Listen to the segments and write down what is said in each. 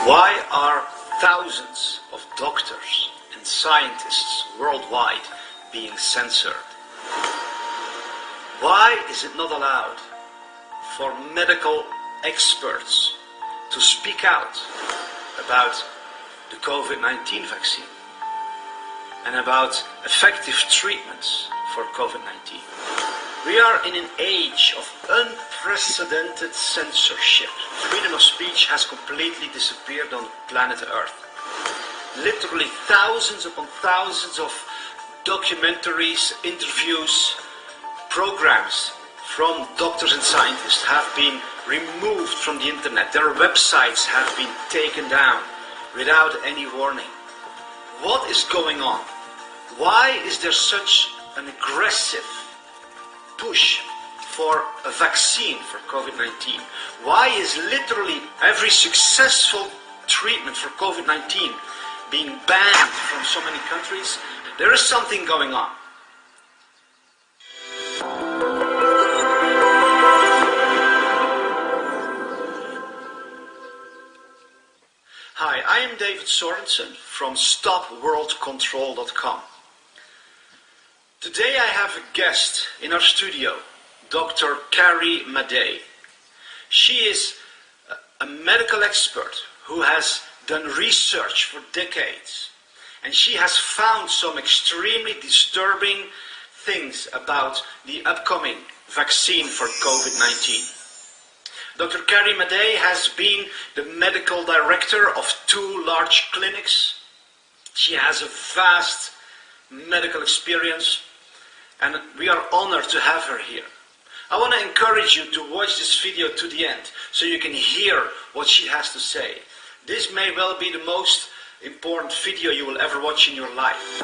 Why are thousands of doctors and scientists worldwide being censored? Why is it not allowed for medical experts to speak out about the COVID-19 vaccine and about effective treatments for COVID-19? We are in an age of unprecedented censorship. Freedom of speech has completely disappeared on planet Earth. Literally thousands upon thousands of documentaries, interviews, programs from doctors and scientists have been removed from the internet. Their websites have been taken down without any warning. What is going on? Why is there such an aggressive push for a vaccine for COVID-19? Why is literally every successful treatment for COVID-19 being banned from so many countries? There is something going on. Hi, I am David Sorensen from StopWorldControl.com. Today I have a guest in our studio, Dr. Carrie Madej. She is a medical expert who has done research for decades, and she has found some extremely disturbing things about the upcoming vaccine for COVID-19. Dr. Carrie Madej has been the medical director of 2 large clinics. She has a vast medical experience, and we are honored to have her here. I want to encourage you to watch this video to the end so you can hear what she has to say. This may well be the most important video you will ever watch in your life.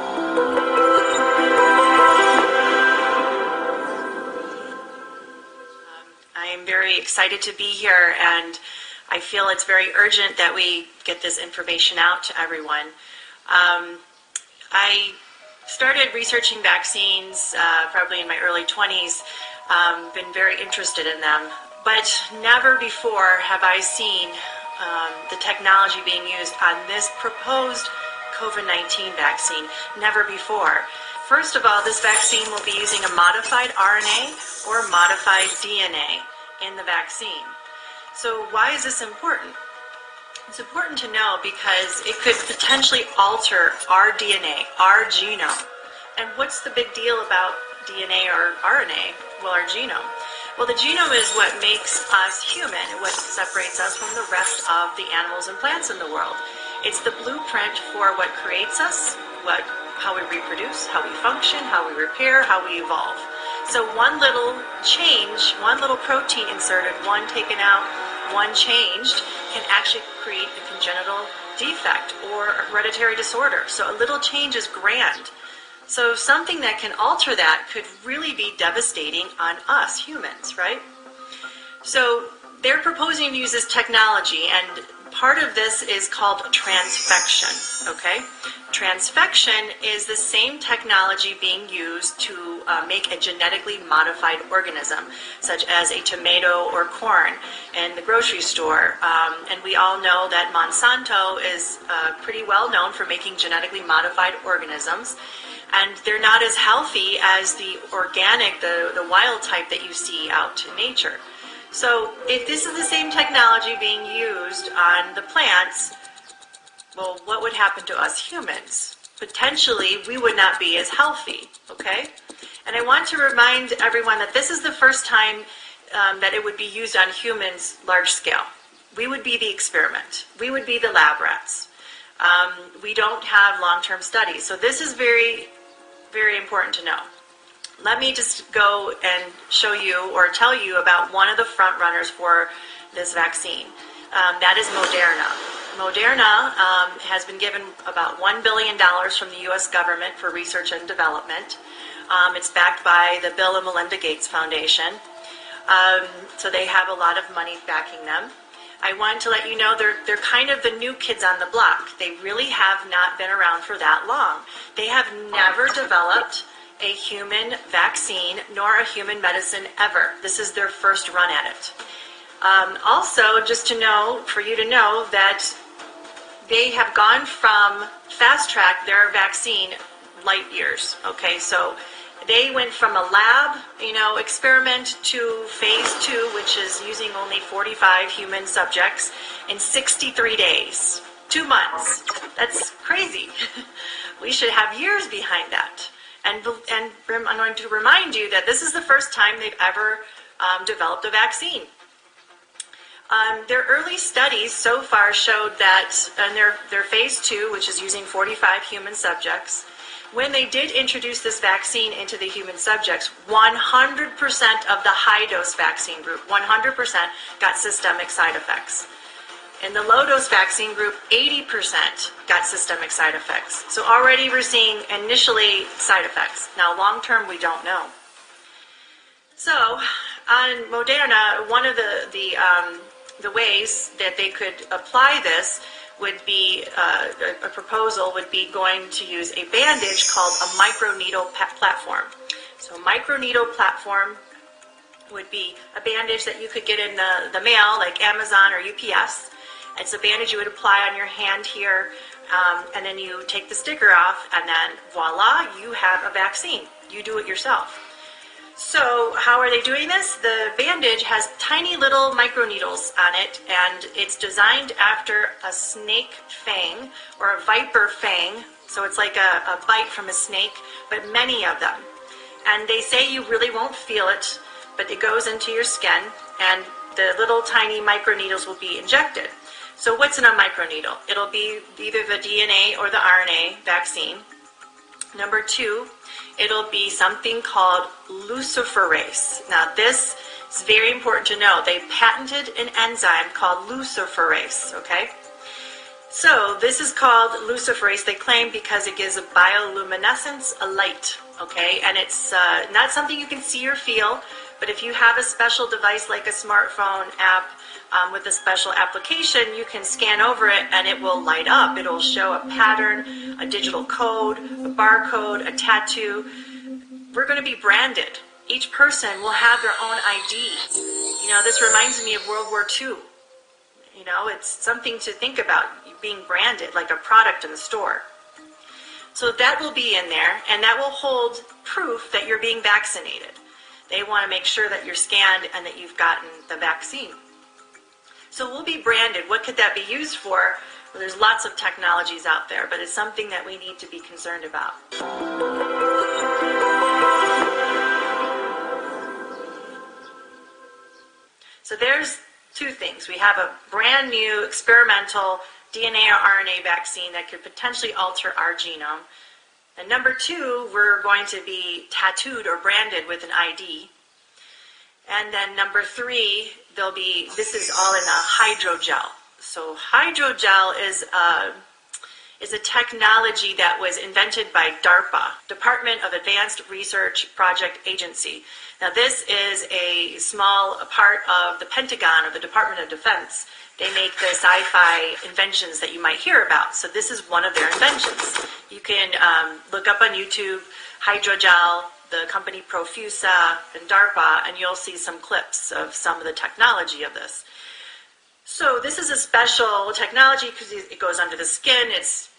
I am very excited to be here, and I feel it's very urgent that we get this information out to everyone. I started researching vaccines probably in my early 20s, been very interested in them, but never before have I seen the technology being used on this proposed COVID-19 vaccine. Never before. First of all, this vaccine will be using a modified RNA or modified DNA in the vaccine. So why is this important? It's important to know because it could potentially alter our DNA, our genome. And what's the big deal about DNA or RNA? Well, our genome. Well, the genome is what makes us human, what separates us from the rest of the animals and plants in the world. It's the blueprint for what creates us, how we reproduce, how we function, how we repair, how we evolve. So one little change, one little protein inserted, one taken out, one changed, can actually create a congenital defect or a hereditary disorder. So a little change is grand. So something that can alter that could really be devastating on us humans, right? So they're proposing to use this technology, and part of this is called transfection, okay? Transfection is the same technology being used to make a genetically modified organism, such as a tomato or corn in the grocery store. And we all know that Monsanto is pretty well known for making genetically modified organisms. And they're not as healthy as the organic, the wild type that you see out in nature. So if this is the same technology being used on the plants, well, what would happen to us humans? Potentially, we would not be as healthy, okay? And I want to remind everyone that this is the first time that it would be used on humans large scale. We would be the experiment. We would be the lab rats. We don't have long-term studies. So this is very, very important to know. Let me just go and show you or tell you about one of the front runners for this vaccine. That is Moderna. Moderna has been given about $1 billion from the U.S. government for research and development. It's backed by the Bill and Melinda Gates Foundation. So they have a lot of money backing them. I want to let you know they're kind of the new kids on the block. They really have not been around for that long. They have never developed a human vaccine nor a human medicine ever. This is their first run at it. Also, just to know, for you to know that they have gone from fast track their vaccine light years. Okay, so they went from a lab, experiment to phase 2, which is using only 45 human subjects in 63 days. 2 months. That's crazy. We should have years behind that. And I'm going to remind you that this is the first time they've ever developed a vaccine. Their early studies so far showed that in their phase 2, which is using 45 human subjects, when they did introduce this vaccine into the human subjects, 100% of the high-dose vaccine group, 100% got systemic side effects. In the low-dose vaccine group, 80% got systemic side effects. So already we're seeing initially side effects. Now long-term, we don't know. So on Moderna, one of the ways that they could apply this would be, a proposal would be going to use a bandage called a microneedle platform. So a microneedle platform would be a bandage that you could get in the mail, like Amazon or UPS. It's a bandage you would apply on your hand here, and then you take the sticker off, and then voila, you have a vaccine. You do it yourself. So how are they doing this? The bandage has tiny little microneedles on it, and it's designed after a snake fang or a viper fang. So it's like a bite from a snake, but many of them. And they say you really won't feel it, but it goes into your skin, and the little tiny microneedles will be injected. So what's in a microneedle? It'll be either the DNA or the RNA vaccine. Number 2, it'll be something called luciferase. Now this is very important to know. They patented an enzyme called luciferase, okay? So this is called luciferase, they claim, because it gives a bioluminescence, a light, okay? And it's not something you can see or feel, but if you have a special device like a smartphone app with a special application, you can scan over it and it will light up. It'll show a pattern, a digital code, a barcode, a tattoo. We're going to be branded. Each person will have their own ID. This reminds me of World War II. It's something to think about, being branded like a product in the store. So that will be in there, and that will hold proof that you're being vaccinated. They want to make sure that you're scanned and that you've gotten the vaccine. So we'll be branded. What could that be used for? Well, there's lots of technologies out there, but it's something that we need to be concerned about. So there's 2 things. We have a brand new experimental DNA or RNA vaccine that could potentially alter our genome. And number 2, we're going to be tattooed or branded with an ID. And then number 3, this is all in a hydrogel. So hydrogel is a technology that was invented by DARPA, Department of Advanced Research Project Agency. Now this is a small part of the Pentagon, or the Department of Defense. They make the sci-fi inventions that you might hear about. So this is one of their inventions. You can look up on YouTube, hydrogel, the company Profusa, and DARPA, and you'll see some clips of some of the technology of this. So this is a special technology because it goes under the skin,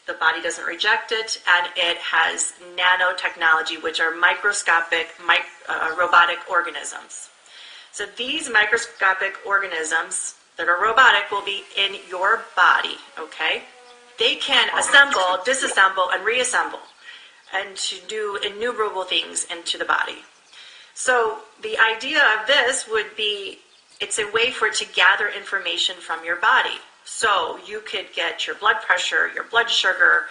the body doesn't reject it, and it has nanotechnology, which are microscopic robotic organisms. So these microscopic organisms that are robotic will be in your body, okay? They can assemble, disassemble, and reassemble, and to do innumerable things into the body. So the idea of this would be, it's a way for it to gather information from your body. So you could get your blood pressure, your blood sugar,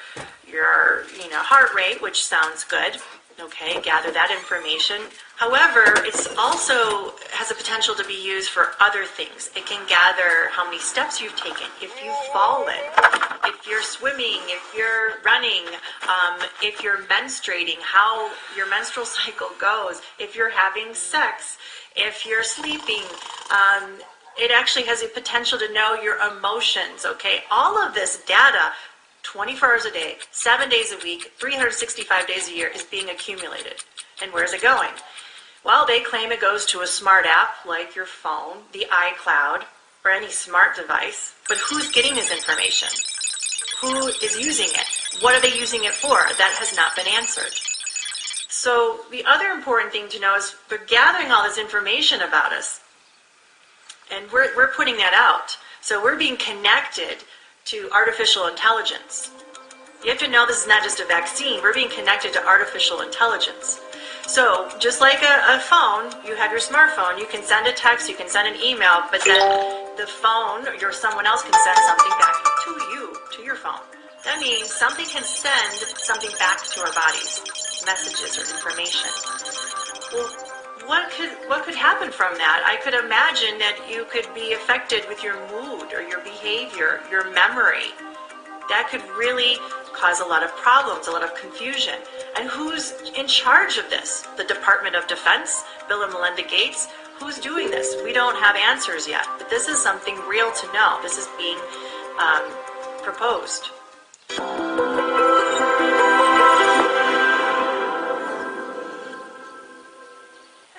your heart rate, which sounds good. Okay, gather that information. However, it's also has a potential to be used for other things. It can gather how many steps you've taken, if you've fallen, if you're swimming, if you're running, if you're menstruating, how your menstrual cycle goes, if you're having sex, if you're sleeping. It actually has a potential to know your emotions, okay? All of this data, 24 hours a day, 7 days a week, 365 days a year is being accumulated. And where's it going? Well, they claim it goes to a smart app like your phone, the iCloud, or any smart device. But who's getting this information? Who is using it? What are they using it for? That has not been answered. So the other important thing to know is they're gathering all this information about us. And we're putting that out. So we're being connected to artificial intelligence. You have to know this is not just a vaccine. We're being connected to artificial intelligence. So just like a phone, you have your smartphone. You can send a text, you can send an email, but then the phone or someone else can send something back to you, to your phone. That means something can send something back to our bodies, messages or information. Well, what could happen from that? I could imagine that you could be affected with your mood or your behavior, your memory. That could really cause a lot of problems, a lot of confusion. And who's in charge of this? The Department of Defense, Bill and Melinda Gates? Who's doing this? We don't have answers yet, but this is something real to know. This is being proposed.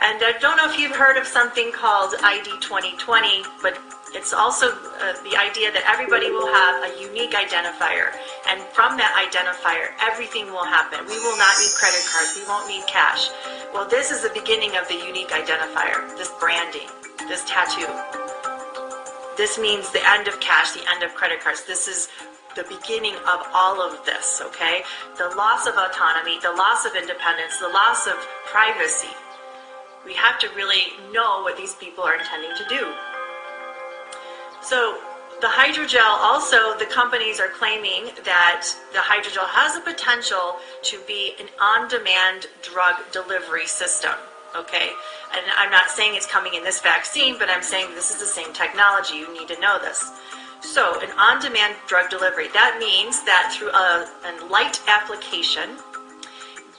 And I don't know if you've heard of something called ID 2020, but it's also the idea that everybody will have a unique identifier. And from that identifier, everything will happen. We will not need credit cards. We won't need cash. Well, this is the beginning of the unique identifier, this branding, this tattoo. This means the end of cash, the end of credit cards. This is the beginning of all of this, okay? The loss of autonomy, the loss of independence, the loss of privacy. We have to really know what these people are intending to do. So the hydrogel also, the companies are claiming that the hydrogel has the potential to be an on-demand drug delivery system, okay? And I'm not saying it's coming in this vaccine, but I'm saying this is the same technology. You need to know this. So an on-demand drug delivery, that means that through a light application,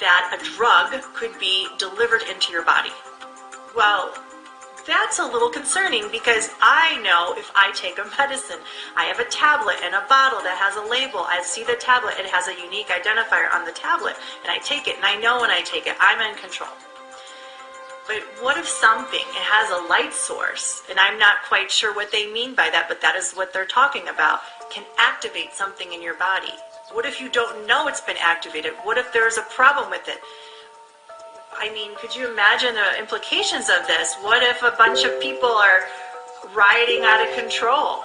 that a drug could be delivered into your body. Well, that's a little concerning because I know if I take a medicine, I have a tablet and a bottle that has a label. I see the tablet, it has a unique identifier on the tablet, and I take it, and I know when I take it, I'm in control. But what if something, it has a light source, and I'm not quite sure what they mean by that, but that is what they're talking about, can activate something in your body? What if you don't know it's been activated? What if there's a problem with it? I mean, could you imagine the implications of this? What if a bunch of people are rioting out of control?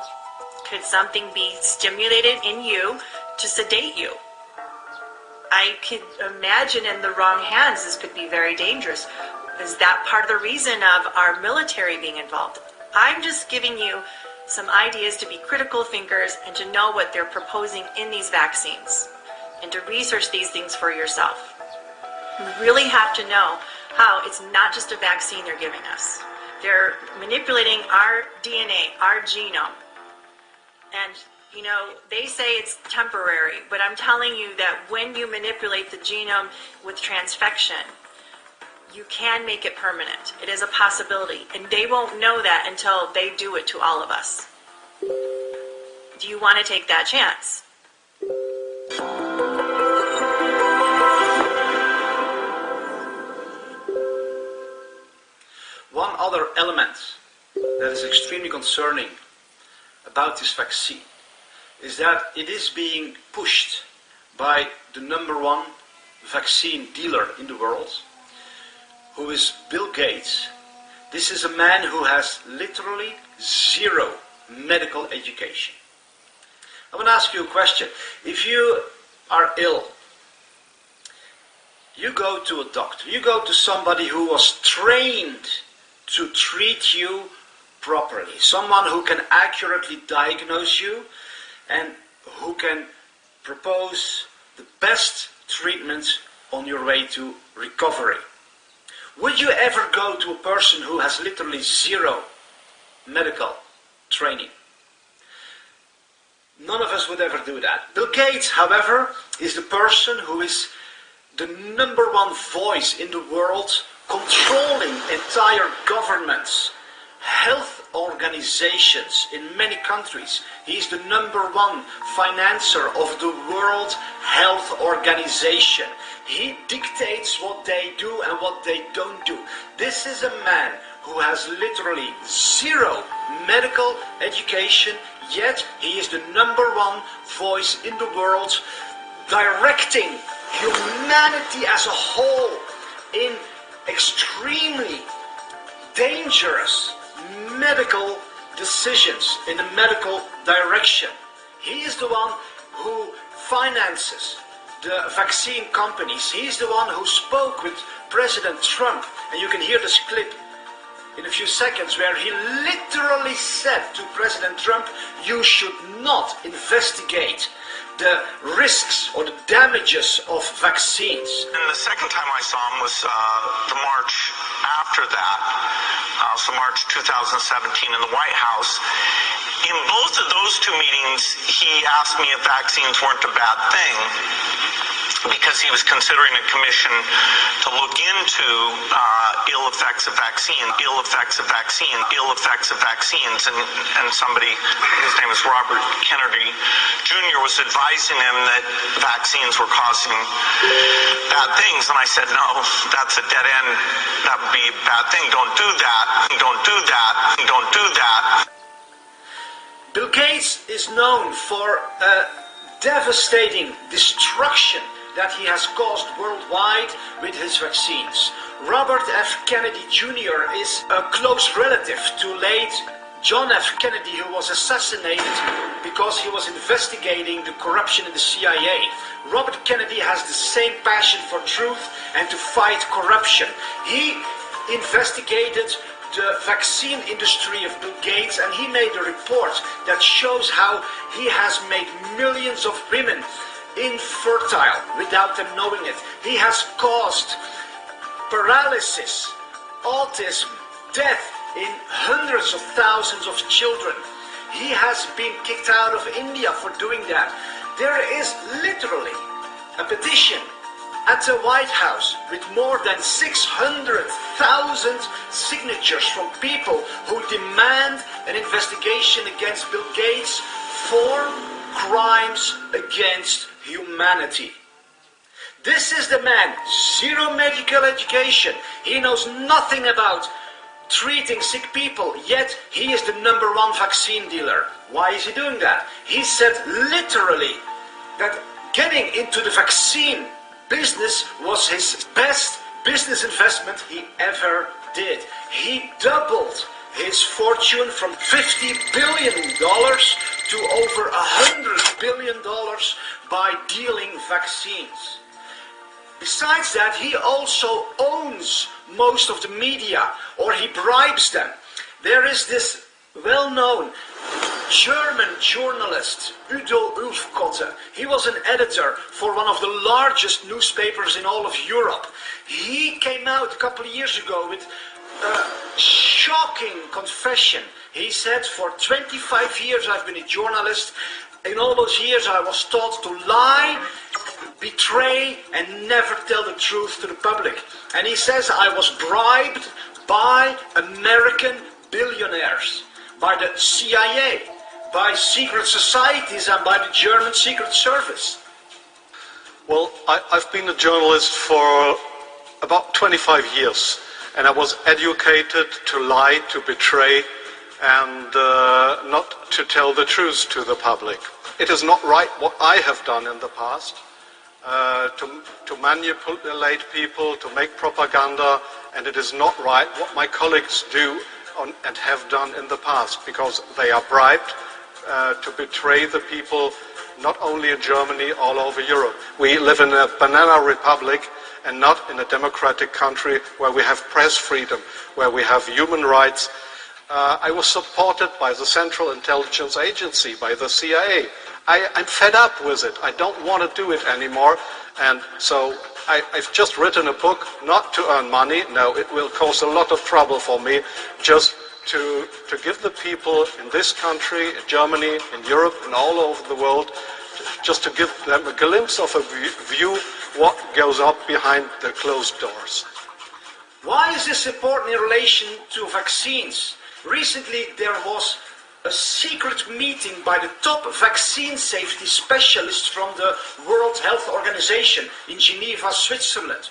Could something be stimulated in you to sedate you? I could imagine in the wrong hands this could be very dangerous. Is that part of the reason of our military being involved? I'm just giving you some ideas to be critical thinkers and to know what they're proposing in these vaccines and to research these things for yourself. We really have to know how it's not just a vaccine they're giving us. They're manipulating our DNA, our genome. And, you know, they say it's temporary, but I'm telling you that when you manipulate the genome with transfection, you can make it permanent. It is a possibility. And they won't know that until they do it to all of us. Do you want to take that chance? One other element that is extremely concerning about this vaccine is that it is being pushed by the number one vaccine dealer in the world, who is Bill Gates. This is a man who has literally zero medical education. I want to ask you a question. If you are ill, you go to a doctor, you go to somebody who was trained to treat you properly, someone who can accurately diagnose you and who can propose the best treatment on your way to recovery. Would you ever go to a person who has literally zero medical training? None of us would ever do that. Bill Gates, however, is the person who is the number one voice in the world, controlling entire governments, health organizations in many countries. He is the number one financer of the World Health Organization. He dictates what they do and what they don't do. This is a man who has literally zero medical education, Yet he is the #1 voice in the world, directing humanity as a whole in extremely dangerous medical decisions in the medical direction. He is the one who finances the vaccine companies. He is the one who spoke with President Trump, and you can hear this clip in a few seconds where he literally said to President Trump, you should not investigate the risks or the damages of vaccines. And the second time I saw him was the March after that, so March 2017 in the White House. In both of those two meetings, he asked me if vaccines weren't a bad thing, because he was considering a commission to look into ill effects of vaccines, and somebody, his name is Robert Kennedy Jr., was advising him that vaccines were causing bad things, and I said, no, that's a dead end, that would be a bad thing, don't do that, don't do that, don't do that. Bill Gates is known for devastating destruction that he has caused worldwide with his vaccines. Robert F. Kennedy Jr. is a close relative to late John F. Kennedy, who was assassinated because he was investigating the corruption in the CIA. Robert Kennedy has the same passion for truth and to fight corruption. He investigated the vaccine industry of Bill Gates, and he made a report that shows how he has made millions of women infertile without them knowing it. He has caused paralysis, autism, death in hundreds of thousands of children. He has been kicked out of India for doing that. There is literally a petition at the White House with more than 600,000 signatures from people who demand an investigation against Bill Gates for crimes against humanity. This is the man, zero medical education. He knows nothing about treating sick people, yet he is the #1 vaccine dealer. Why is he doing that? He said literally that getting into the vaccine business was his best business investment he ever did. He doubled his fortune from $50 billion to over $100 billion by dealing vaccines. Besides that, he also owns most of the media, or he bribes them. There is this well-known German journalist, Udo Ulfkotte. He was an editor for one of the largest newspapers in all of Europe. He came out a couple of years ago with a shocking confession. He said, for 25 years I've been a journalist. In all those years I was taught to lie, betray, and never tell the truth to the public. And he says, I was bribed by American billionaires, by the CIA, by secret societies, and by the German Secret Service. Well, I've been a journalist for about 25 years, and I was educated to lie, to betray, and not to tell the truth to the public. It is not right what I have done in the past, to manipulate people, to make propaganda, and it is not right what my colleagues do and have done in the past, because they are bribed to betray the people, not only in Germany, all over Europe. We live in a banana republic and not in a democratic country where we have press freedom, where we have human rights. I was supported by the Central Intelligence Agency, by the CIA. I'm fed up with it. I don't want to do it anymore. And so I've just written a book, not to earn money. No, it will cause a lot of trouble for me, just to give the people in this country, in Germany, in Europe, and all over the world, just to give them a glimpse of a view what goes up behind the closed doors. Why is this important in relation to vaccines? Recently there was a secret meeting by the top vaccine safety specialists from the World Health Organization in Geneva, Switzerland.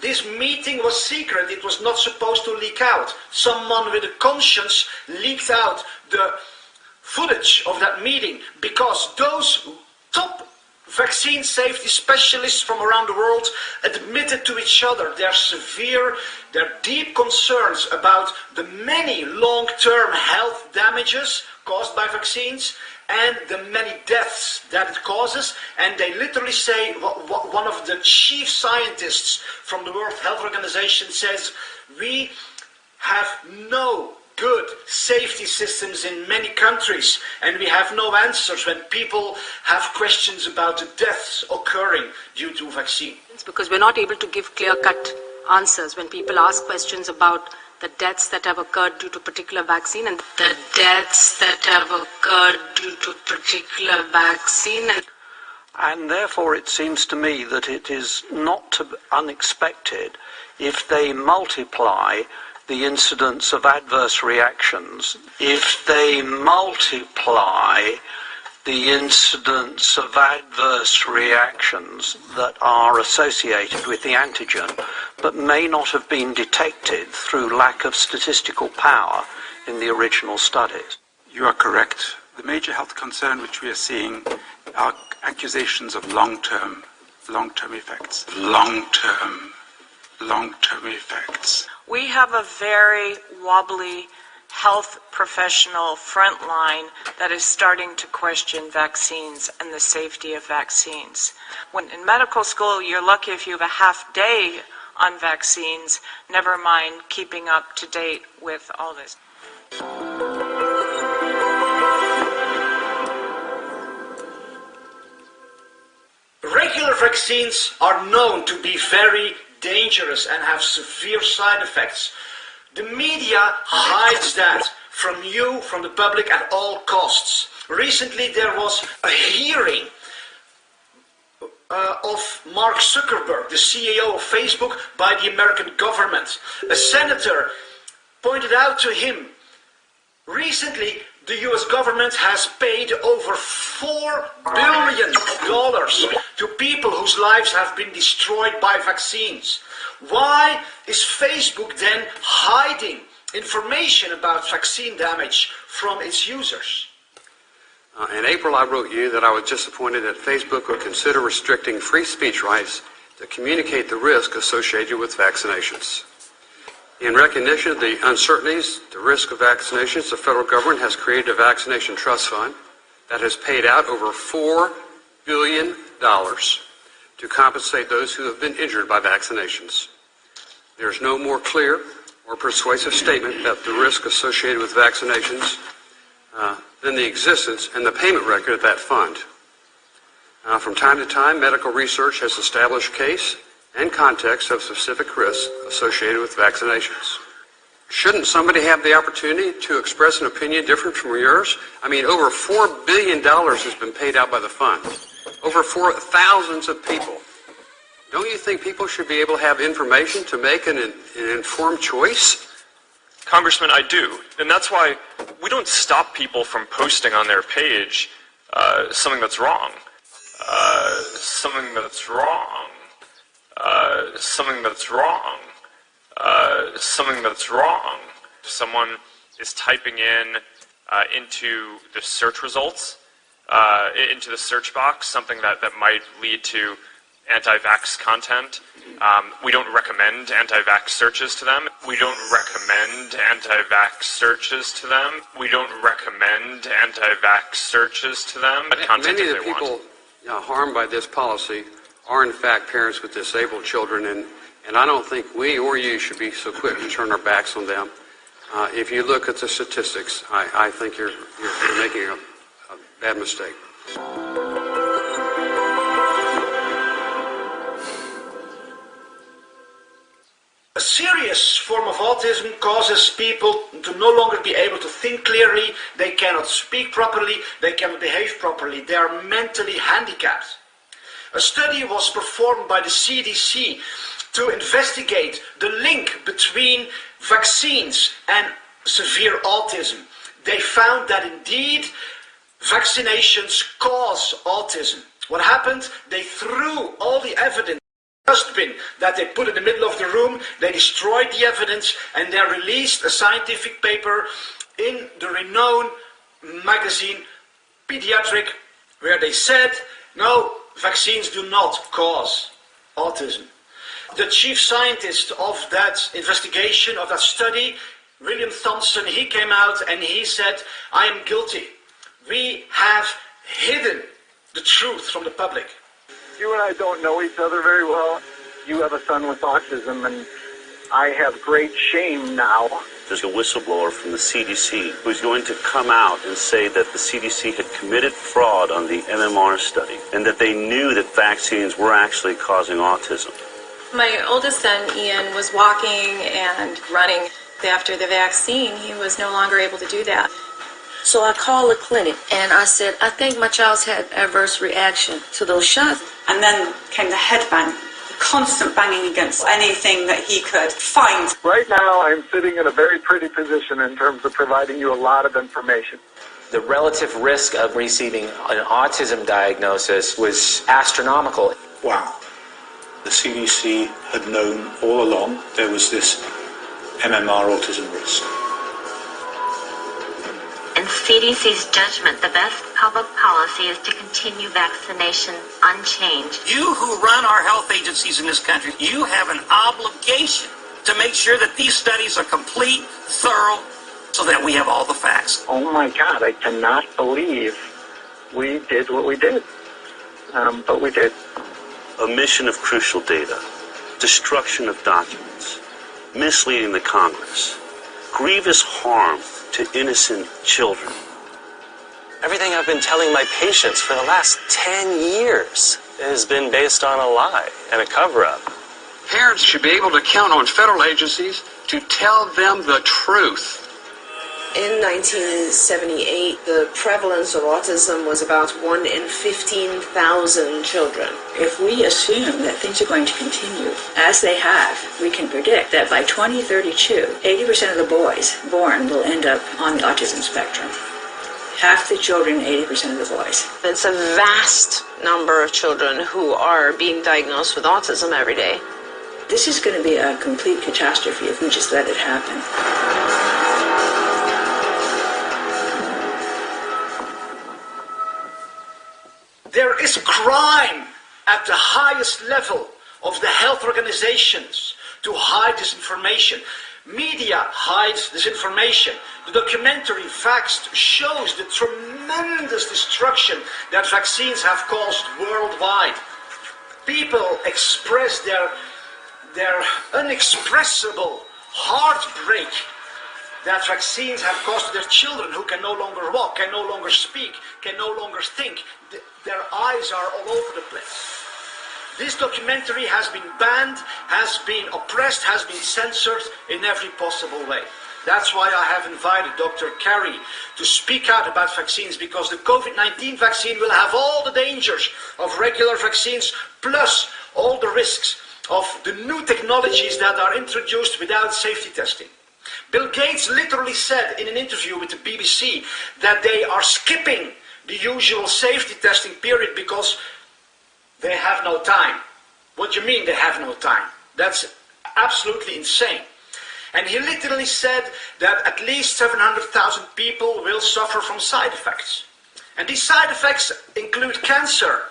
This meeting was secret. It was not supposed to leak out. Someone with a conscience leaked out the footage of that meeting because those top vaccine safety specialists from around the world admitted to each other their deep concerns about the many long-term health damages caused by vaccines and the many deaths that it causes. And they literally say, one of the chief scientists from the World Health Organization says, we have no good safety systems in many countries, and we have no answers when people have questions about the deaths occurring due to vaccine. Because we're not able to give clear-cut answers when people ask questions about the deaths that have occurred due to particular vaccine and the deaths that have occurred due to particular vaccine. And therefore it seems to me that it is not unexpected if they multiply the incidence of adverse reactions, if they multiply the incidence of adverse reactions that are associated with the antigen, but may not have been detected through lack of statistical power in the original studies. You are correct. The major health concern which we are seeing are accusations of long-term effects. Long-term effects. We have a very wobbly health professional front line that is starting to question vaccines and the safety of vaccines. When in medical school, you're lucky if you have a half day on vaccines, never mind keeping up to date with all this. Regular vaccines are known to be very dangerous and have severe side effects. The media hides that from you, from the public, at all costs. Recently there was a hearing of Mark Zuckerberg, the CEO of Facebook, by the American government. A senator pointed out to him, recently the US government has paid over $4 billion to people whose lives have been destroyed by vaccines. Why is Facebook then hiding information about vaccine damage from its users? In April, I wrote you that I was disappointed that Facebook would consider restricting free speech rights to communicate the risk associated with vaccinations. In recognition of the uncertainties, the risk of vaccinations, the federal government has created a vaccination trust fund that has paid out over $4 billion to compensate those who have been injured by vaccinations. There is no more clear or persuasive statement about the risk associated with vaccinations than the existence and the payment record of that fund. From time to time, medical research has established case and context of specific risks associated with vaccinations. Shouldn't somebody have the opportunity to express an opinion different from yours? I mean, over $4 billion has been paid out by the fund. Over thousands of people. Don't you think people should be able to have information to make an informed choice? Congressman, I do. And that's why we don't stop people from posting on their page something that's wrong. Something that's wrong. Something that's wrong. Something that's wrong. If someone is typing in into the search results, into the search box, something that might lead to anti-vax content, we don't recommend anti-vax searches to them. We don't recommend anti-vax searches to them. We don't recommend anti-vax searches to them. Many of the people harmed by this policy are in fact parents with disabled children, and I don't think we or you should be so quick to turn our backs on them. If you look at the statistics, I think you're making a bad mistake. A serious form of autism causes people to no longer be able to think clearly, they cannot speak properly, they cannot behave properly, they are mentally handicapped. A study was performed by the CDC to investigate the link between vaccines and severe autism. They found that indeed vaccinations cause autism. What happened? They threw all the evidence dustbin that they put in the middle of the room, they destroyed the evidence, and they released a scientific paper in the renowned magazine, Pediatric, where they said, no, vaccines do not cause autism. The chief scientist of that investigation, of that study, William Thompson, he came out and he said, I am guilty. We have hidden the truth from the public. You and I don't know each other very well. You have a son with autism, and I have great shame now. There's a whistleblower from the CDC who's going to come out and say that the CDC had committed fraud on the MMR study and that they knew that vaccines were actually causing autism. My oldest son, Ian, was walking and running. After the vaccine, he was no longer able to do that. So I called the clinic and I said, I think my child's had adverse reaction to those shots. And then came the headbang. Constant banging against anything that he could find. Right now, I'm sitting in a very pretty position in terms of providing you a lot of information. The relative risk of receiving an autism diagnosis was astronomical. Wow. The CDC had known all along there was this MMR autism risk. In CDC's judgment, the best public policy is to continue vaccination unchanged. You who run our health agencies in this country, you have an obligation to make sure that these studies are complete, thorough, so that we have all the facts. Oh my God, I cannot believe we did what we did. But we did. Omission of crucial data, destruction of documents, misleading the Congress, grievous harm to innocent children. Everything I've been telling my patients for the last 10 years has been based on a lie and a cover-up. Parents should be able to count on federal agencies to tell them the truth. In 1978, the prevalence of autism was about 1 in 15,000 children. If we assume that things are going to continue as they have, we can predict that by 2032, 80% of the boys born will end up on the autism spectrum. Half the children, 80% of the boys. It's a vast number of children who are being diagnosed with autism every day. This is going to be a complete catastrophe if we just let it happen. There is crime at the highest level of the health organizations to hide this information. Media hides this information. The documentary Facts shows the tremendous destruction that vaccines have caused worldwide. People express their unexpressible heartbreak that vaccines have caused to their children who can no longer walk, can no longer speak, can no longer think. Their eyes are all over the place. This documentary has been banned, has been oppressed, has been censored in every possible way. That's why I have invited Dr. Carey to speak out about vaccines, because the COVID-19 vaccine will have all the dangers of regular vaccines, plus all the risks of the new technologies that are introduced without safety testing. Bill Gates literally said in an interview with the BBC that they are skipping the usual safety testing period because they have no time. What do you mean they have no time? That's absolutely insane. And he literally said that at least 700,000 people will suffer from side effects. And these side effects include cancer,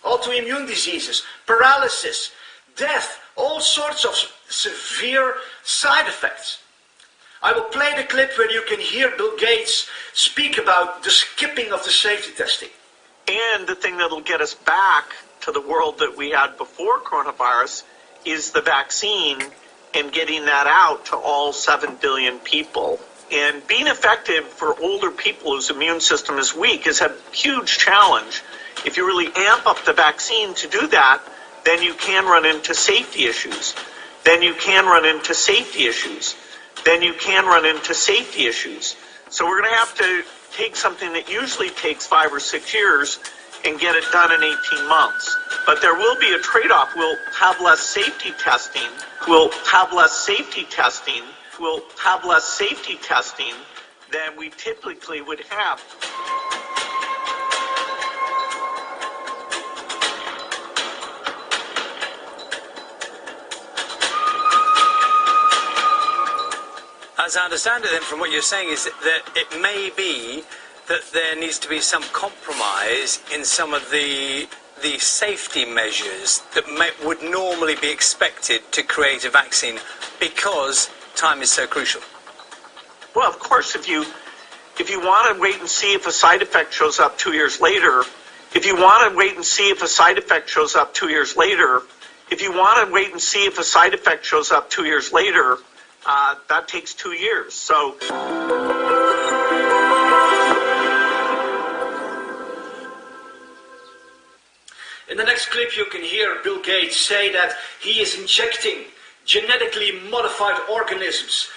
autoimmune diseases, paralysis, death, all sorts of severe side effects. I will play the clip where you can hear Bill Gates speak about the skipping of the safety testing. And the thing that will get us back to the world that we had before coronavirus is the vaccine and getting that out to all 7 billion people. And being effective for older people whose immune system is weak is a huge challenge. If you really amp up the vaccine to do that, then you can run into safety issues. Then you can run into safety issues. Then you can run into safety issues. So we're going to have to take something that usually takes 5 or 6 years and get it done in 18 months. But there will be a trade-off. We'll have less safety testing. We'll have less safety testing. We'll have less safety testing than we typically would have. As I understand it then from what you're saying is that it may be that there needs to be some compromise in some of the safety measures that would normally be expected to create a vaccine because time is so crucial? Well, of course, if you want to wait and see if a side effect shows up 2 years later, that takes 2 years. So. In the next clip, you can hear Bill Gates say that he is injecting genetically modified organisms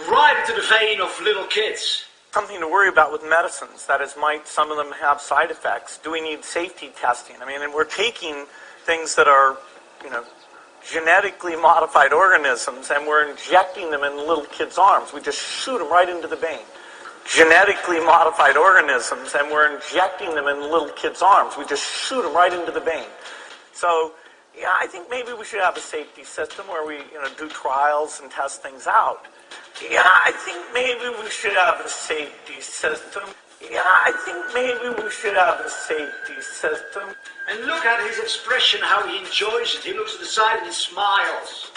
right into the vein of little kids. Something to worry about with medicines. That is, might some of them have side effects? Do we need safety testing? I mean, and we're taking things that are, genetically modified organisms, and we're injecting them in little kids' arms. We just shoot them right into the vein. Genetically modified organisms, and we're injecting them in little kids' arms. We just shoot them right into the vein. So, yeah, I think maybe we should have a safety system where we, do trials and test things out. Yeah, I think maybe we should have a safety system. And look at his expression, how he enjoys it. He looks to the side and he smiles.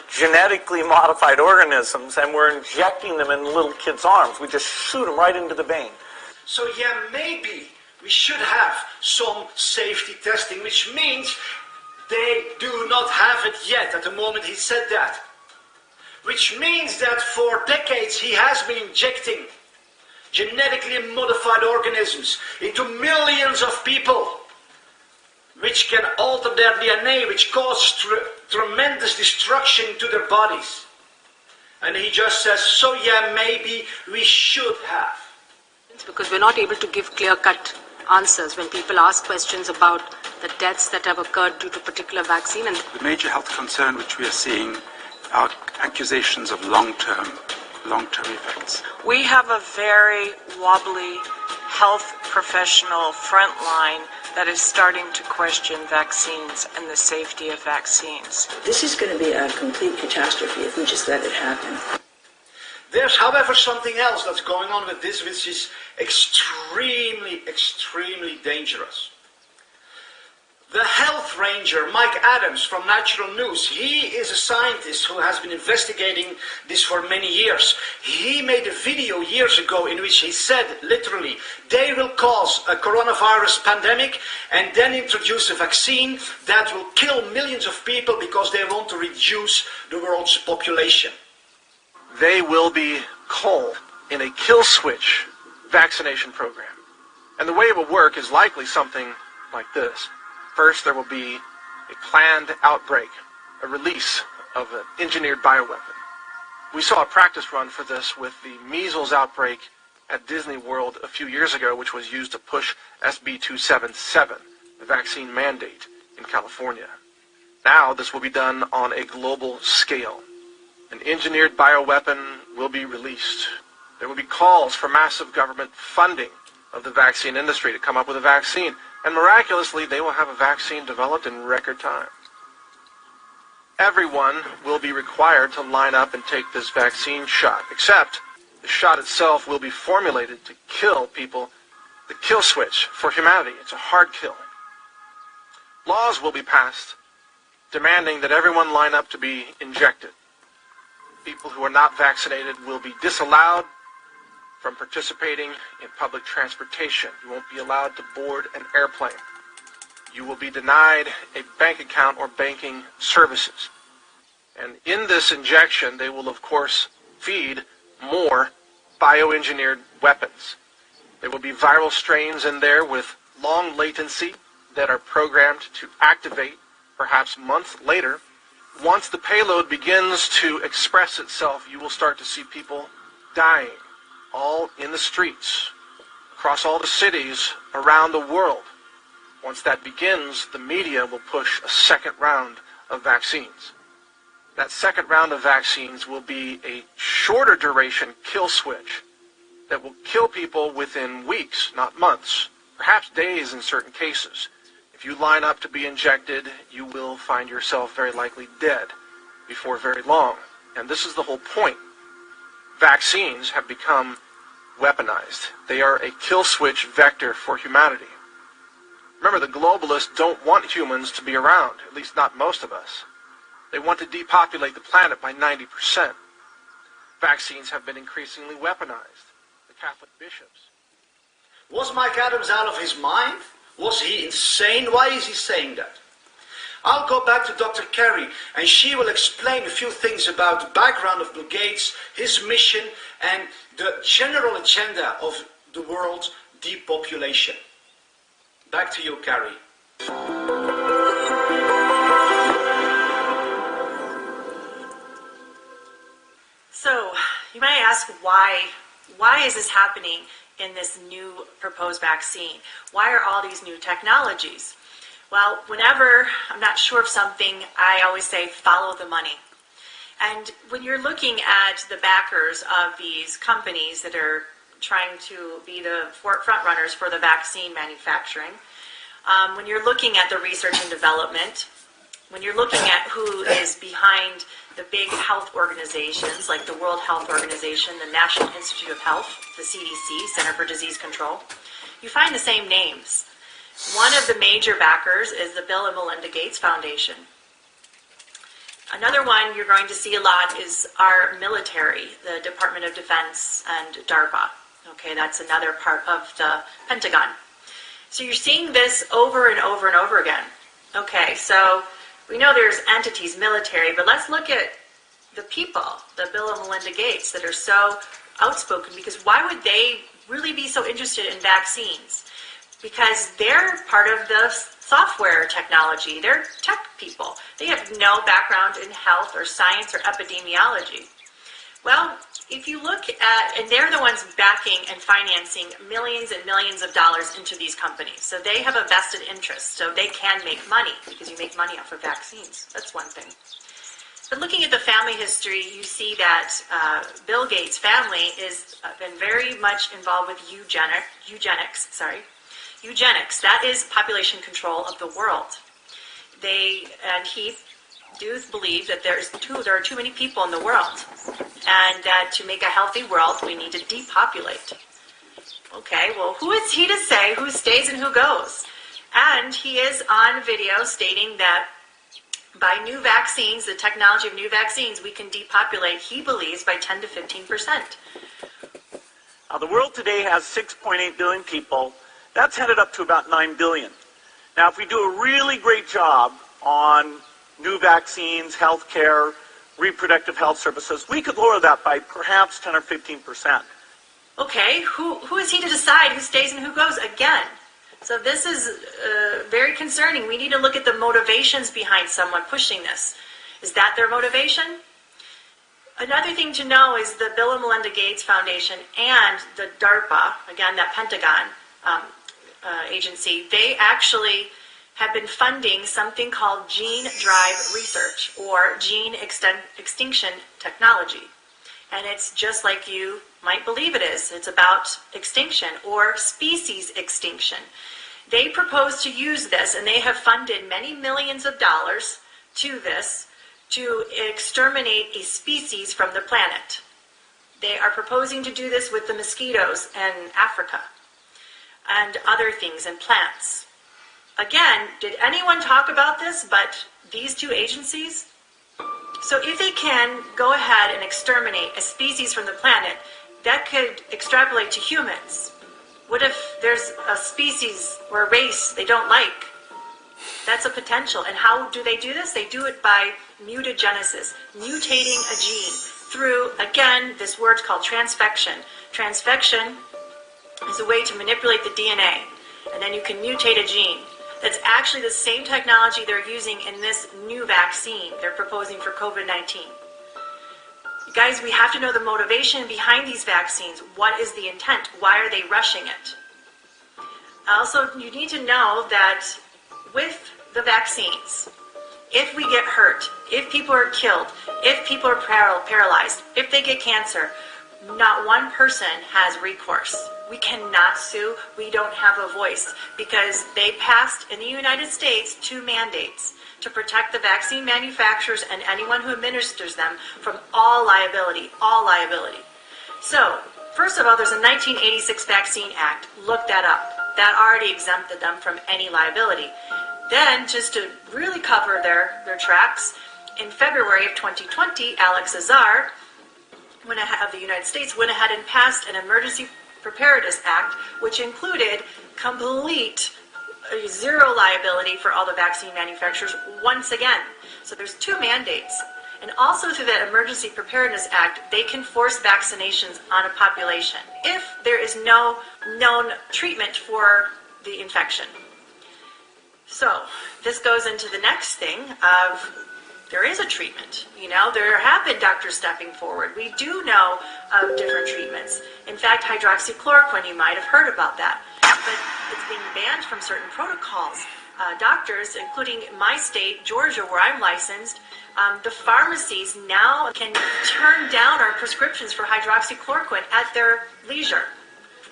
Genetically modified organisms, and we're injecting them in little kids' arms. We just shoot them right into the vein. So yeah, maybe we should have some safety testing, which means they do not have it yet at the moment he said that. Which means that for decades he has been injecting genetically modified organisms into millions of people, which can alter their DNA, which causes tremendous destruction to their bodies. And he just says, so yeah, maybe we should have. Because we're not able to give clear-cut answers when people ask questions about the deaths that have occurred due to a particular vaccine. And the major health concern which we are seeing are accusations of long-term effects. We have a very wobbly health professional front line that is starting to question vaccines and the safety of vaccines. This is going to be a complete catastrophe if we just let it happen. There's, however, something else that's going on with this, which is extremely, extremely dangerous. The health ranger, Mike Adams from Natural News, he is a scientist who has been investigating this for many years. He made a video years ago in which he said, literally, they will cause a coronavirus pandemic and then introduce a vaccine that will kill millions of people because they want to reduce the world's population. They will be called in a kill switch vaccination program. And the way it will work is likely something like this. First, there will be a planned outbreak, a release of an engineered bioweapon. We saw a practice run for this with the measles outbreak at Disney World a few years ago, which was used to push SB 277, the vaccine mandate in California. Now, this will be done on a global scale. An engineered bioweapon will be released. There will be calls for massive government funding of the vaccine industry to come up with a vaccine. And miraculously, they will have a vaccine developed in record time. Everyone will be required to line up and take this vaccine shot, except the shot itself will be formulated to kill people. The kill switch for humanity. It's a hard kill. Laws will be passed demanding that everyone line up to be injected. People who are not vaccinated will be disallowed from participating in public transportation. You won't be allowed to board an airplane. You will be denied a bank account or banking services. And in this injection, they will, of course, feed more bioengineered weapons. There will be viral strains in there with long latency that are programmed to activate perhaps months later. Once the payload begins to express itself, you will start to see people dying, all in the streets, across all the cities around the world. Once that begins, the media will push a second round of vaccines. That second round of vaccines will be a shorter duration kill switch that will kill people within weeks, not months, perhaps days in certain cases. If you line up to be injected, you will find yourself very likely dead before very long. And this is the whole point. Vaccines have become weaponized. They are a kill switch vector for humanity. Remember, the globalists don't want humans to be around, at least not most of us. They want to depopulate the planet by 90%. Vaccines have been increasingly weaponized. The Catholic bishops. Was Mike Adams out of his mind? Was he insane? Why is he saying that? I'll go back to Dr. Carey, and she will explain a few things about the background of Bill Gates, his mission, and the general agenda of the world depopulation. Back to you, Carey. So, you might ask why is this happening in this new proposed vaccine? Why are all these new technologies? Well, whenever I'm not sure of something, I always say follow the money. And when you're looking at the backers of these companies that are trying to be the front runners for the vaccine manufacturing, when you're looking at the research and development, when you're looking at who is behind the big health organizations like the World Health Organization, the National Institute of Health, the CDC, Center for Disease Control, you find the same names. One of the major backers is the Bill and Melinda Gates Foundation. Another one you're going to see a lot is our military, the Department of Defense and DARPA. Okay, that's another part of the Pentagon. So you're seeing this over and over and over again. Okay, so we know there's entities, military, but let's look at the people, the Bill and Melinda Gates, that are so outspoken, because why would they really be so interested in vaccines? Because they're part of the software technology. They're tech people. They have no background in health or science or epidemiology. Well, if you look at, and they're the ones backing and financing millions and millions of dollars into these companies. So they have a vested interest. So they can make money because you make money off of vaccines. That's one thing. But looking at the family history, you see that Bill Gates' family has been very much involved with eugenics. Eugenics, that is population control of the world. He do believe that there are too many people in the world, and that to make a healthy world, we need to depopulate. Okay, well, who is he to say who stays and who goes? And he is on video stating that by new vaccines, the technology of new vaccines, we can depopulate, he believes, by 10 to 15%. Now, the world today has 6.8 billion people. That's headed up to about 9 billion. Now, if we do a really great job on new vaccines, healthcare, reproductive health services, we could lower that by perhaps 10 or 15%. Okay, who is he to decide who stays and who goes again? So this is very concerning. We need to look at the motivations behind someone pushing this. Is that their motivation? Another thing to know is the Bill and Melinda Gates Foundation and the DARPA, again, that Pentagon agency, they actually have been funding something called gene drive research or gene extinction technology. And it's just like you might believe it is. It's about extinction or species extinction. They propose to use this, and they have funded many millions of dollars to this to exterminate a species from the planet. They are proposing to do this with the mosquitoes in Africa and other things and plants. Again, did anyone talk about this but these two agencies? So if they can go ahead and exterminate a species from the planet, that could extrapolate to humans. What if there's a species or a race they don't like? That's a potential. And how do they do this? They do it by mutagenesis, mutating a gene through, again, this word's called transfection. Transfection is a way to manipulate the DNA, and then you can mutate a gene. That's actually the same technology they're using in this new vaccine they're proposing for COVID-19. You guys, we have to know the motivation behind these vaccines. What is the intent? Why are they rushing it? Also, you need to know that with the vaccines, if we get hurt, if people are killed, if people are paralyzed, if they get cancer, not one person has recourse. We cannot sue. We don't have a voice because they passed in the United States 2 mandates to protect the vaccine manufacturers and anyone who administers them from all liability, all liability. So First of all, there's a 1986 Vaccine Act. Look that up. That already exempted them from any liability. Then, just to really cover their tracks, in February of 2020, Alex Azar of the United States went ahead and passed an Emergency Preparedness Act, which included complete zero liability for all the vaccine manufacturers once again. So there's two mandates. And also through that Emergency Preparedness Act, they can force vaccinations on a population if there is no known treatment for the infection. So this goes into the next thing of there is a treatment. There have been doctors stepping forward. We do know of different treatments. In fact, hydroxychloroquine, you might have heard about that. But it's being banned from certain protocols. Doctors, including my state, Georgia, where I'm licensed, the pharmacies now can turn down our prescriptions for hydroxychloroquine at their leisure.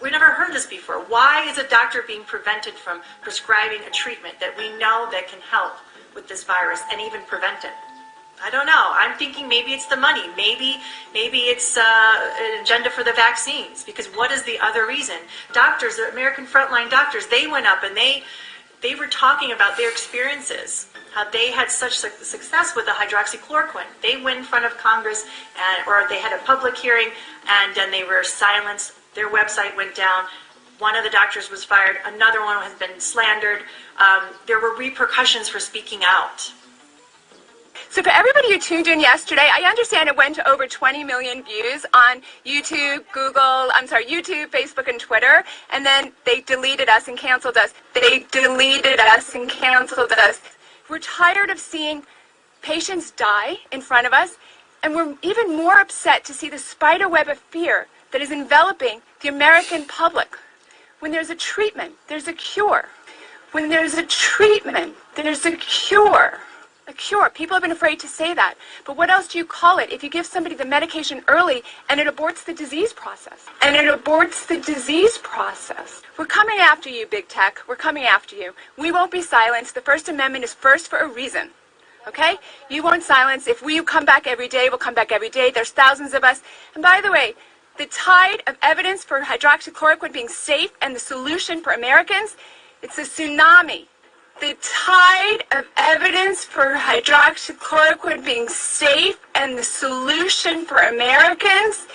We never heard this before. Why is a doctor being prevented from prescribing a treatment that we know that can help with this virus and even prevent it? I don't know. I'm thinking maybe it's the money. Maybe it's an agenda for the vaccines. Because what is the other reason? Doctors, the American frontline doctors, they went up and they were talking about their experiences, how they had such success with the hydroxychloroquine. They went in front of Congress, or they had a public hearing, and then they were silenced. Their website went down. One of the doctors was fired. Another one has been slandered. There were repercussions for speaking out. So for everybody who tuned in yesterday, I understand it went to over 20 million views on YouTube, YouTube, Facebook, and Twitter, and then they deleted us and canceled us. We're tired of seeing patients die in front of us, and we're even more upset to see the spider web of fear that is enveloping the American public. When there's a treatment, there's a cure. When there's a treatment, there's a cure. A cure. People have been afraid to say that. But what else do you call it if you give somebody the medication early and it aborts the disease process? We're coming after you, big tech. We're coming after you. We won't be silenced. The First Amendment is first for a reason. Okay? You won't silence. If we come back every day, we'll come back every day. There's thousands of us. And by the way, the tide of evidence for hydroxychloroquine being safe and the solution for Americans, it's a tsunami. The tide of evidence for hydroxychloroquine being safe and the solution for Americans,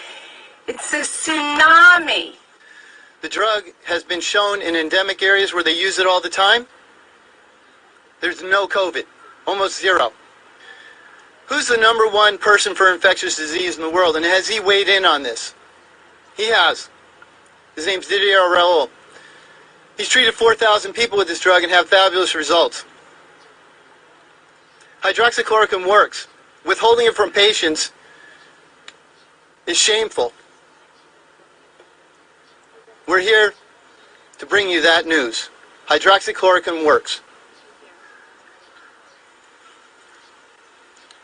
it's a tsunami. The drug has been shown in endemic areas where they use it all the time. There's no COVID, almost zero. Who's the number one person for infectious disease in the world, and has he weighed in on this? He has. His name's Raul. He's treated 4,000 people with this drug and have fabulous results. Hydroxychloroquine works. Withholding it from patients is shameful. We're here to bring you that news. Hydroxychloroquine works.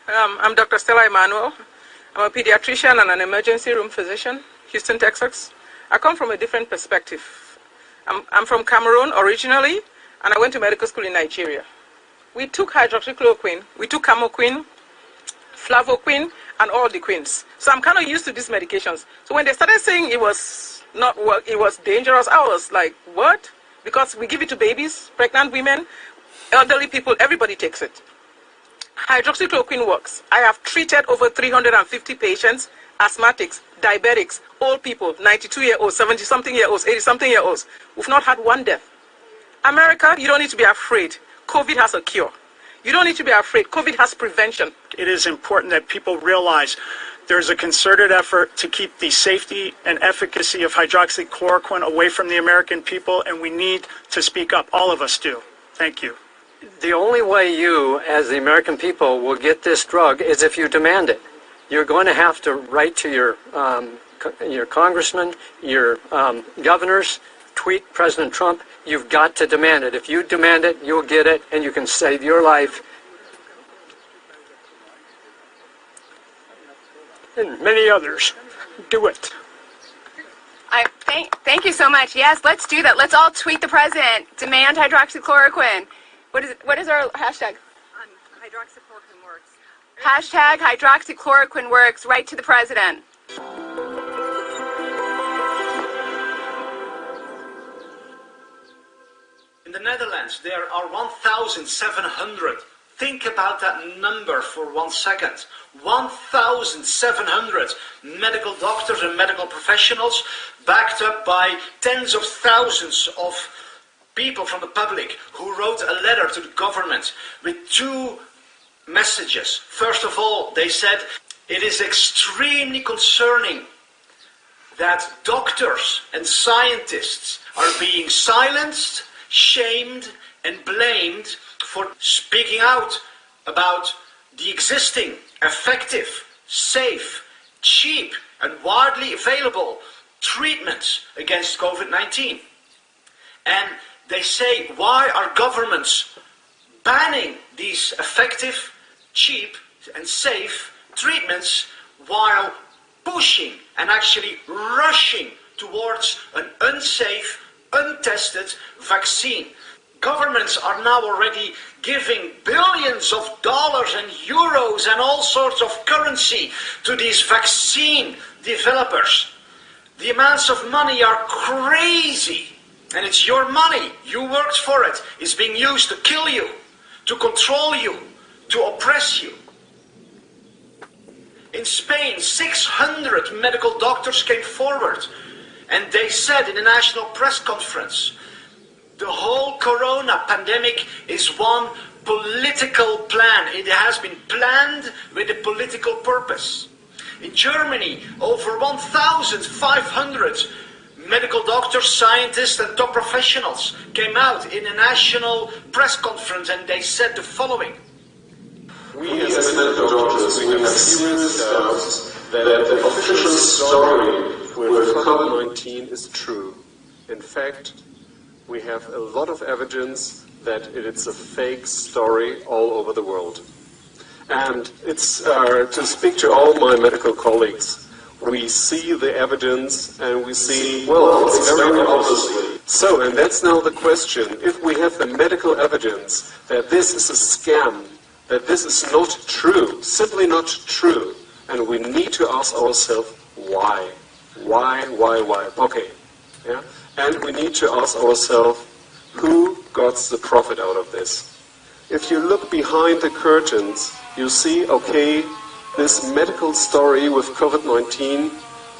I'm Dr. Stella Emanuel. I'm a pediatrician and an emergency room physician, Houston, Texas. I come from a different perspective. I'm from Cameroon originally, and I went to medical school in Nigeria. We took hydroxychloroquine, we took camoquine, flavoquine, and all the quins. So I'm kind of used to these medications. So when they started saying it was not work, it was dangerous, I was like, what? Because we give it to babies, pregnant women, elderly people, everybody takes it. Hydroxychloroquine works. I have treated over 350 patients, asthmatics, diabetics, old people, 92-year-olds, 70-something-year-olds, 80-something-year-olds. We've not had one death. America, you don't need to be afraid. COVID has a cure. You don't need to be afraid. COVID has prevention. It is important that people realize there's a concerted effort to keep the safety and efficacy of hydroxychloroquine away from the American people, and we need to speak up. All of us do. Thank you. The only way you, as the American people, will get this drug is if you demand it. You're going to have to write to your congressmen, your governors, tweet President Trump. You've got to demand it. If you demand it, you'll get it, and you can save your life. And many others. Do it. Thank you so much. Yes, let's do that. Let's all tweet the president. Demand hydroxychloroquine. What is our hashtag? Hydroxychloroquine works. Hashtag hydroxychloroquine works. Right to the president. the Netherlands, there are 1,700. Think about that number for 1 second. 1,700 medical doctors and medical professionals, backed up by tens of thousands of people from the public who wrote a letter to the government with 2 messages. First of all, they said, it is extremely concerning that doctors and scientists are being silenced, shamed, and blamed for speaking out about the existing, effective, safe, cheap, and widely available treatments against COVID-19. And they say, why are governments banning these effective, cheap, and safe treatments while pushing and actually rushing towards an unsafe, untested vaccine? Governments are now already giving billions of dollars and euros and all sorts of currency to these vaccine developers. The amounts of money are crazy. And it's your money. You worked for it. It's being used to kill you, to control you, to oppress you. In Spain, 600 medical doctors came forward, and they said in a national press conference, the whole corona pandemic is one political plan. It has been planned with a political purpose. In Germany, over 1,500 medical doctors, scientists, and top professionals came out in a national press conference, and they said the following. We as medical doctors, we have serious doubts that the official story with COVID-19 is true. In fact, we have a lot of evidence that it's a fake story all over the world. And it's to speak to all my medical colleagues, we see the evidence and we see, well, it's very obviously. So, and that's now the question. If we have the medical evidence that this is a scam, that this is not true, simply not true, and we need to ask ourselves, why? Why? Okay. Yeah? And we need to ask ourselves, who got the profit out of this? If you look behind the curtains, you see, okay, this medical story with COVID-19,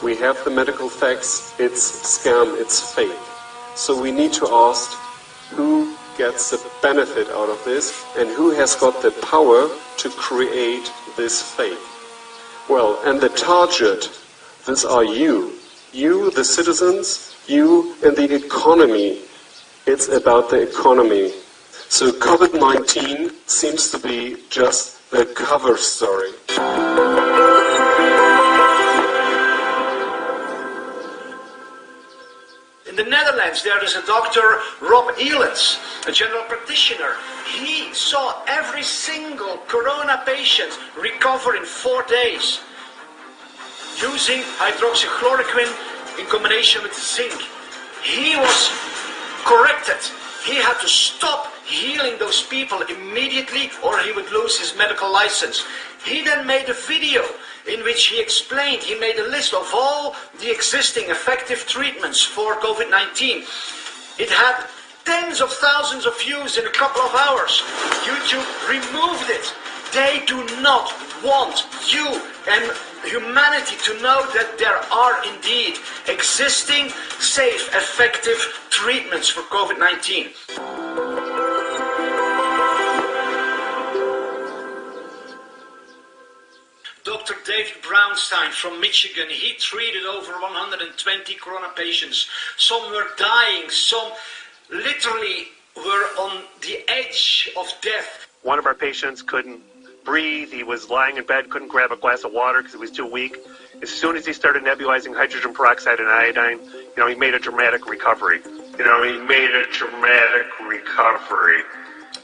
we have the medical facts, it's scam, it's fake. So we need to ask, who gets the benefit out of this, and who has got the power to create this fake? Well, and the target, these are you. You, the citizens, you and the economy. It's about the economy. So COVID-19 seems to be just the cover story. In the Netherlands, there is a Dr. Rob Elens, a general practitioner. He saw every single corona patient recover in 4 days using hydroxychloroquine in combination with zinc. He was corrected. He had to stop healing those people immediately or he would lose his medical license. He then made a video in which he explained, he made a list of all the existing effective treatments for COVID-19. It had tens of thousands of views in a couple of hours. YouTube removed it. They do not want you and humanity to know that there are indeed existing, safe, effective treatments for COVID-19. Dr. David Brownstein from Michigan, he treated over 120 corona patients. Some were dying, some literally were on the edge of death. One of our patients couldn't breathe. He was lying in bed, couldn't grab a glass of water because he was too weak. As soon as he started nebulizing hydrogen peroxide and iodine, he made a dramatic recovery.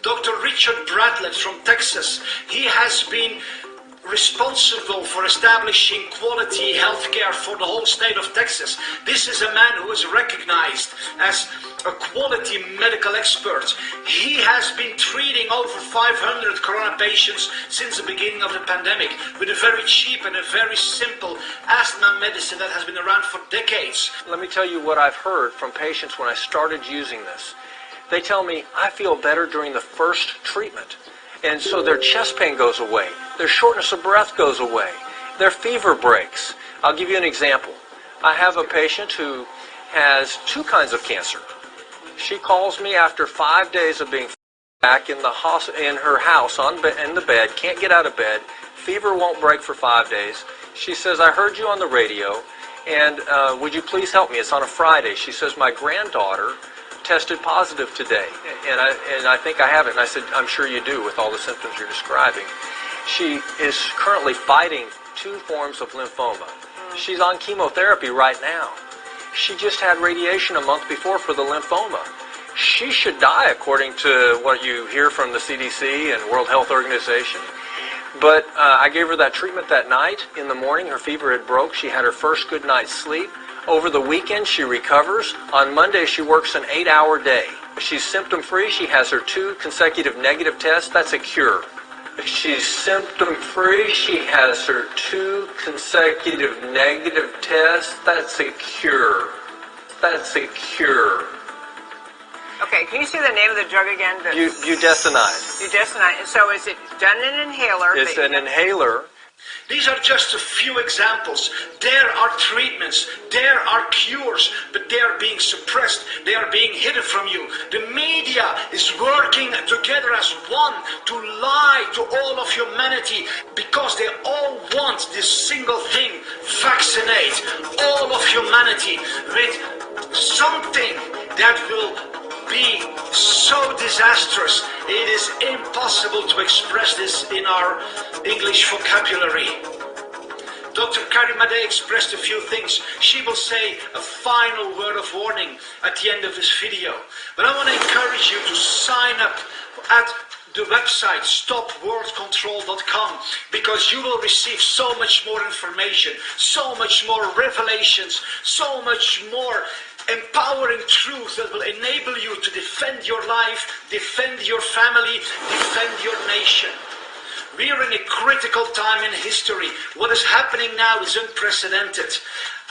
Dr. Richard Bradlett from Texas, he has been responsible for establishing quality healthcare for the whole state of Texas. This is a man who is recognized as a quality medical expert. He has been treating over 500 corona patients since the beginning of the pandemic with a very cheap and a very simple asthma medicine that has been around for decades. Let me tell you what I've heard from patients when I started using this. They tell me, I feel better during the first treatment. And so their chest pain goes away. Their shortness of breath goes away. Their fever breaks. I'll give you an example. I have a patient who has 2 kinds of cancer. She calls me after 5 days of being back in her house in the bed, can't get out of bed, fever won't break for 5 days. She says, I heard you on the radio, and would you please help me? It's on a Friday. She says, my granddaughter tested positive today, and I think I have it. And I said, I'm sure you do with all the symptoms you're describing. She is currently fighting 2 forms of lymphoma. She's on chemotherapy right now. She just had radiation a month before for the lymphoma. She should die according to what you hear from the CDC and World Health Organization. But I gave her that treatment that night. In the morning, her fever had broke. She had her first good night's sleep. Over the weekend, she recovers. On Monday, she works an 8-hour day. She's symptom-free. She has her 2 consecutive negative tests. That's a cure. She's symptom-free. She has her 2 consecutive negative tests. That's a cure. That's a cure. Okay, can you say the name of the drug again? Budesonide. Budesonide. So is it done in an inhaler? It's an inhaler. These are just a few examples. There are treatments, there are cures, but they are being suppressed. They are being hidden from you. The media is working together as one to lie to all of humanity because they all want this single thing: vaccinate all of humanity with something that will be so disastrous. It is impossible to express this in our English vocabulary. Dr. Karimade expressed a few things. She will say a final word of warning at the end of this video. But I want to encourage you to sign up at the website stopworldcontrol.com, because you will receive so much more information, so much more revelations, so much more empowering truth that will enable you to defend your life, defend your family, defend your nation. We are in a critical time in history. What is happening now is unprecedented.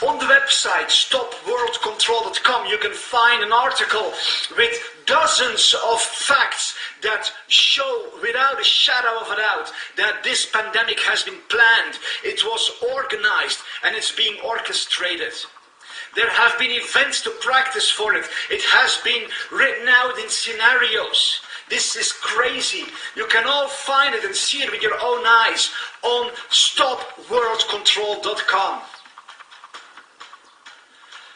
On the website stopworldcontrol.com you can find an article with dozens of facts that show without a shadow of a doubt that this pandemic has been planned, it was organized, and it's being orchestrated. There have been events to practice for it. It has been written out in scenarios. This is crazy. You can all find it and see it with your own eyes on stopworldcontrol.com.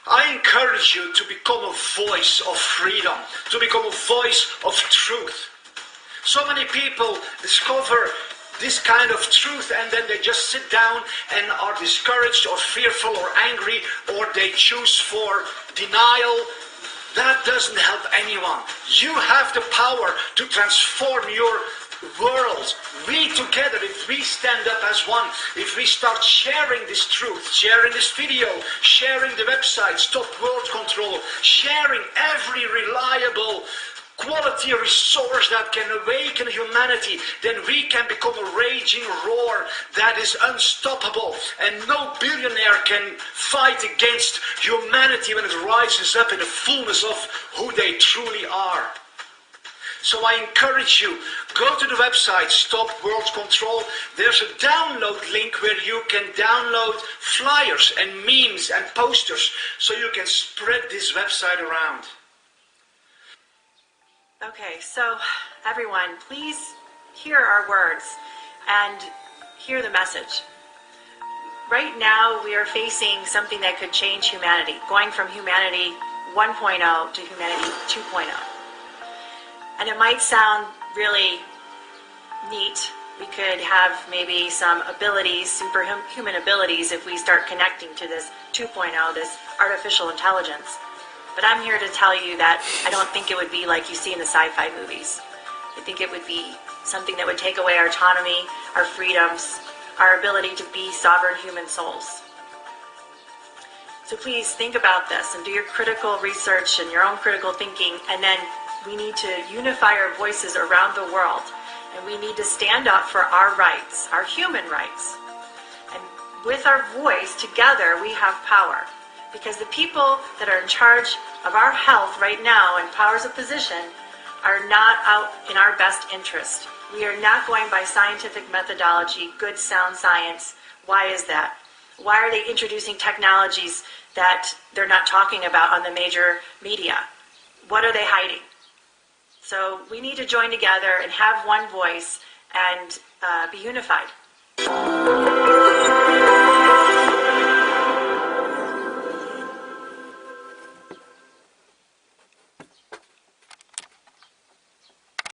I encourage you to become a voice of freedom, to become a voice of truth. So many people discover this kind of truth and then they just sit down and are discouraged or fearful or angry, or they choose for denial. That doesn't help anyone. You have the power to transform your world. We together, if we stand up as one, if we start sharing this truth, sharing this video, sharing the website Stop World Control, sharing every reliable quality resource that can awaken humanity, then we can become a raging roar that is unstoppable, and no billionaire can fight against humanity when it rises up in the fullness of who they truly are. So I encourage you, go to the website Stop World Control. There's a download link where you can download flyers and memes and posters so you can spread this website around. Okay, so everyone, please hear our words and hear the message. Right now, we are facing something that could change humanity, going from humanity 1.0 to humanity 2.0. And it might sound really neat. We could have maybe some abilities, superhuman abilities, if we start connecting to this 2.0, this artificial intelligence. But I'm here to tell you that I don't think it would be like you see in the sci-fi movies. I think it would be something that would take away our autonomy, our freedoms, our ability to be sovereign human souls. So please think about this and do your critical research and your own critical thinking, and then we need to unify our voices around the world, and we need to stand up for our rights, our human rights. And with our voice together, we have power. Because the people that are in charge of our health right now and powers of position are not out in our best interest. We are not going by scientific methodology, good sound science. Why is that? Why are they introducing technologies that they're not talking about on the major media? What are they hiding? So we need to join together and have one voice and be unified.